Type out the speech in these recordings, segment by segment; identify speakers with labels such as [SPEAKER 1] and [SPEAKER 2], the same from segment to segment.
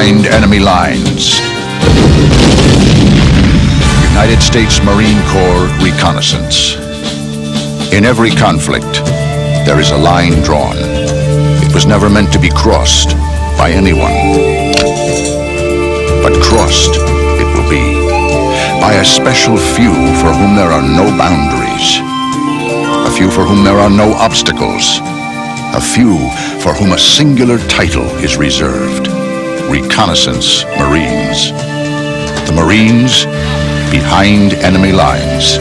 [SPEAKER 1] behind enemy lines. United States Marine Corps Reconnaissance. In every conflict, there is a line drawn. It was never meant to be crossed by anyone. But crossed it will be by a special few for whom there are no boundaries. A few for whom there are no obstacles. A few for whom a singular title is reserved. Reconnaissance Marines. The Marines behind enemy lines.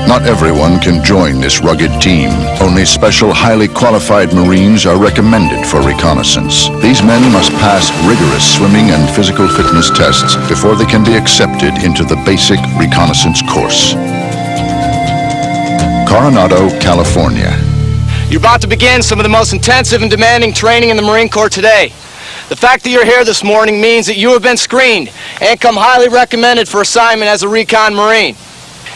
[SPEAKER 1] Not everyone can join this rugged team. Only special, highly qualified Marines are recommended for reconnaissance. These men must pass rigorous swimming and physical fitness tests before they can be accepted into the basic reconnaissance course. Coronado, California.
[SPEAKER 2] You're about to begin some of the most intensive and demanding training in the Marine Corps today. The fact that you're here this morning means that you have been screened and come highly recommended for assignment as a Recon Marine.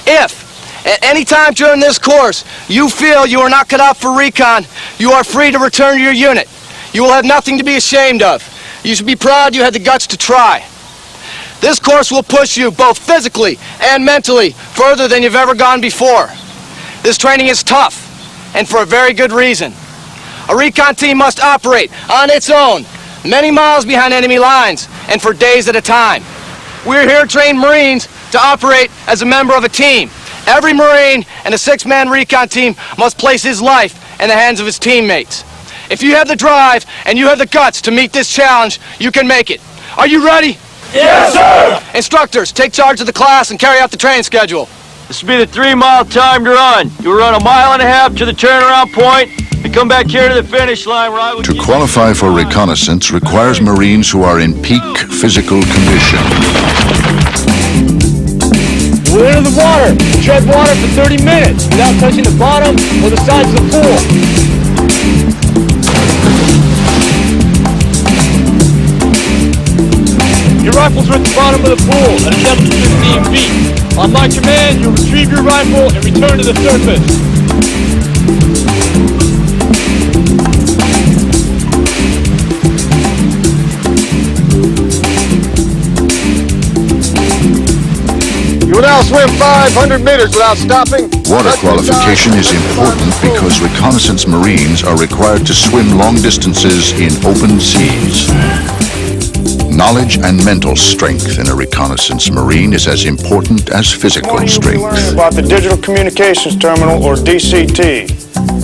[SPEAKER 2] If, at any time during this course, you feel you are not cut out for Recon, you are free to return to your unit. You will have nothing to be ashamed of. You should be proud you had the guts to try. This course will push you both physically and mentally further than you've ever gone before. This training is tough, and for a very good reason. A Recon team must operate on its own, many miles behind enemy lines, and for days at a time. We're here to train Marines to operate as a member of a team. Every Marine and a 6-man Recon team must place his life in the hands of his teammates. If you have the drive and you have the guts to meet this challenge, you can make it. Are you ready?
[SPEAKER 3] Yes, sir!
[SPEAKER 2] Instructors, take charge of the class and carry out the training schedule.
[SPEAKER 3] This will be the 3-mile time to run. You'll run 1.5 miles to the turnaround point and come back here to the finish line where I will...
[SPEAKER 1] To qualify for reconnaissance requires Marines who are in peak physical condition.
[SPEAKER 4] We'll enter the water, tread water for 30 minutes without touching the bottom or the sides of the pool. Your rifles are at the bottom of the pool at a depth of 15 feet. On my command, you'll retrieve your rifle and return to the surface.
[SPEAKER 5] You will now swim 500 meters without stopping.
[SPEAKER 1] Water qualification is important because reconnaissance Marines are required to swim long distances in open seas. Knowledge and mental strength in a reconnaissance Marine is as important as physical strength.
[SPEAKER 5] You'll learn about the Digital Communications Terminal, or DCT.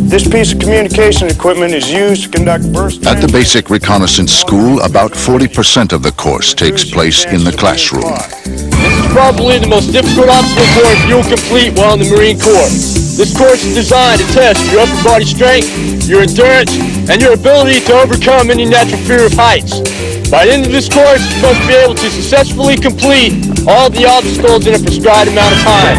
[SPEAKER 5] This piece of communication equipment is used to conduct burst...
[SPEAKER 1] At the basic reconnaissance school, about 40% of the course takes place in the classroom.
[SPEAKER 4] This is probably the most difficult obstacle course you'll complete while in the Marine Corps. This course is designed to test your upper body strength, your endurance, and your ability to overcome any natural fear of heights. By the end of this course, you must be able to successfully complete all the obstacles in a prescribed amount of time.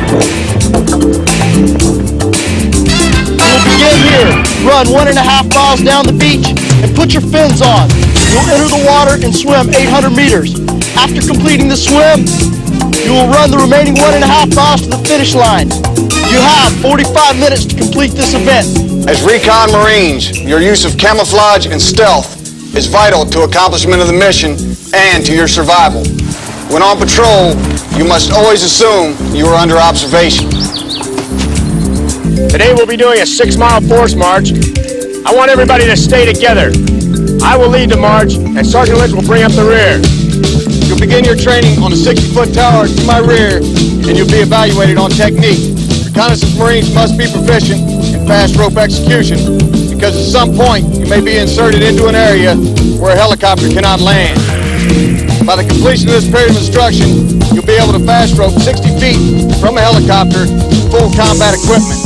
[SPEAKER 4] You will begin here, run 1.5 miles down the beach, and put your fins on. You'll enter the water and swim 800 meters. After completing the swim, you will run the remaining 1.5 miles to the finish line. You have 45 minutes to complete this event.
[SPEAKER 5] As Recon Marines, your use of camouflage and stealth is vital to accomplishment of the mission and to your survival. When on patrol, you must always assume you are under observation.
[SPEAKER 4] Today we'll be doing a 6-mile force march. I want everybody to stay together. I will lead the march, and Sergeant Lynch will bring up the rear. You'll begin your training on a 60-foot tower to my rear, and you'll be evaluated on technique. Reconnaissance Marines must be proficient in fast rope execution, because at some point you may be inserted into an area where a helicopter cannot land. By the completion of this period of instruction, you'll be able to fast rope 60 feet from a helicopter with full combat equipment.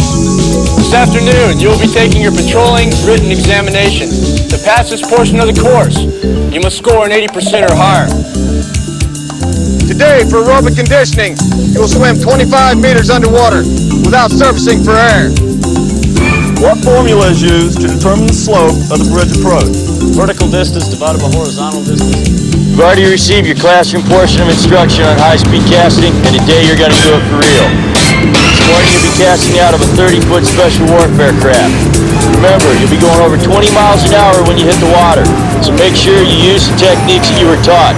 [SPEAKER 4] This afternoon, you'll be taking your patrolling written examination. To pass this portion of the course, you must score an 80% or higher. Today, for aerobic conditioning, you will swim 25 meters underwater without surfacing for air.
[SPEAKER 6] What formula is used to determine the slope of the bridge approach?
[SPEAKER 3] Vertical distance divided by horizontal distance. You've already received your classroom portion of instruction on high-speed casting, and today you're going to do it for real. This morning you'll be casting out of a 30-foot special warfare craft. Remember, you'll be going over 20 miles an hour when you hit the water. so make sure you use the techniques that you were taught.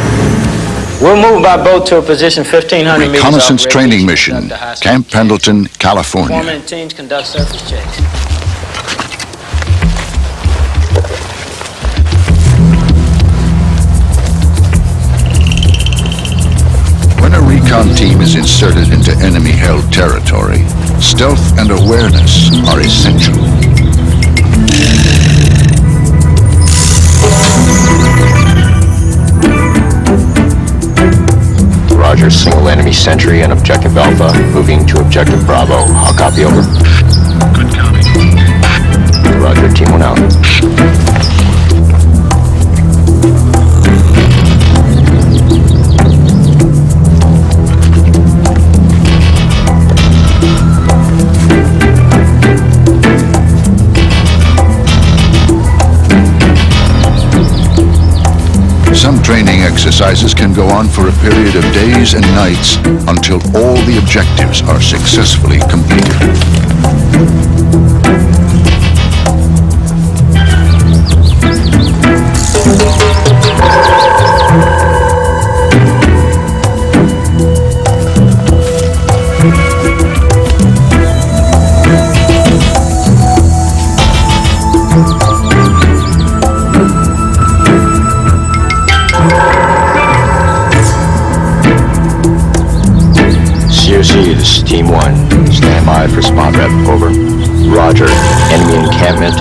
[SPEAKER 2] We'll move by boat to a position 1,500 meters.
[SPEAKER 1] Reconnaissance training mission, Camp Pendleton, California.
[SPEAKER 2] Foreman and teams conduct surface checks.
[SPEAKER 1] When a recon team is inserted into enemy-held territory, stealth and awareness are essential.
[SPEAKER 7] Roger, single enemy sentry and objective Alpha, moving to objective Bravo. I'll copy over.
[SPEAKER 1] Good copy.
[SPEAKER 7] Roger, team 1 out.
[SPEAKER 1] Some training exercises can go on for a period of days and nights until all the objectives are successfully completed.
[SPEAKER 7] COC, this is Team 1. Stand by for spot rep, over. Roger. Enemy encampment.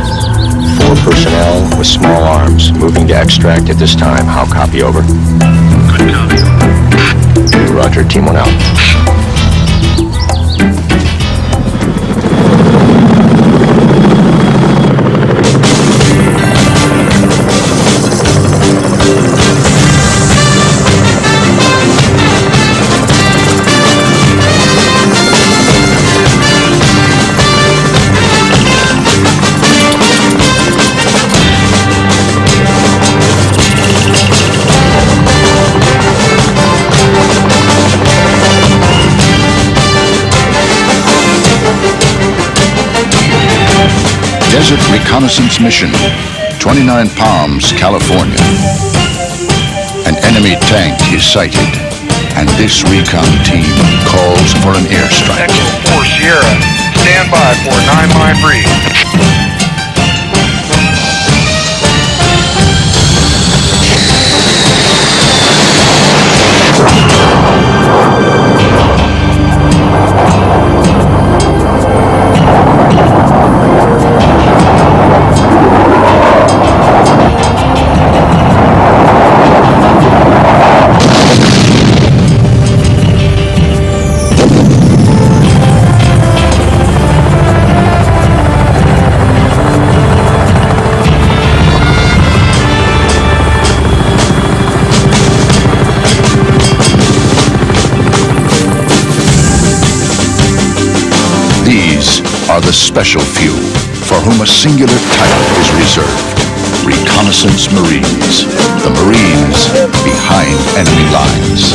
[SPEAKER 7] 4 personnel with small arms. Moving to extract at this time. How copy, over?
[SPEAKER 1] Good copy.
[SPEAKER 7] Roger, Team 1 out.
[SPEAKER 1] Desert Reconnaissance Mission, 29 Palms, California. An enemy tank is sighted, and this recon team calls for an airstrike.
[SPEAKER 8] Echo 4 Sierra, stand by for 9-line brief.
[SPEAKER 1] These are the special few for whom a singular title is reserved. Reconnaissance Marines. The Marines behind enemy lines.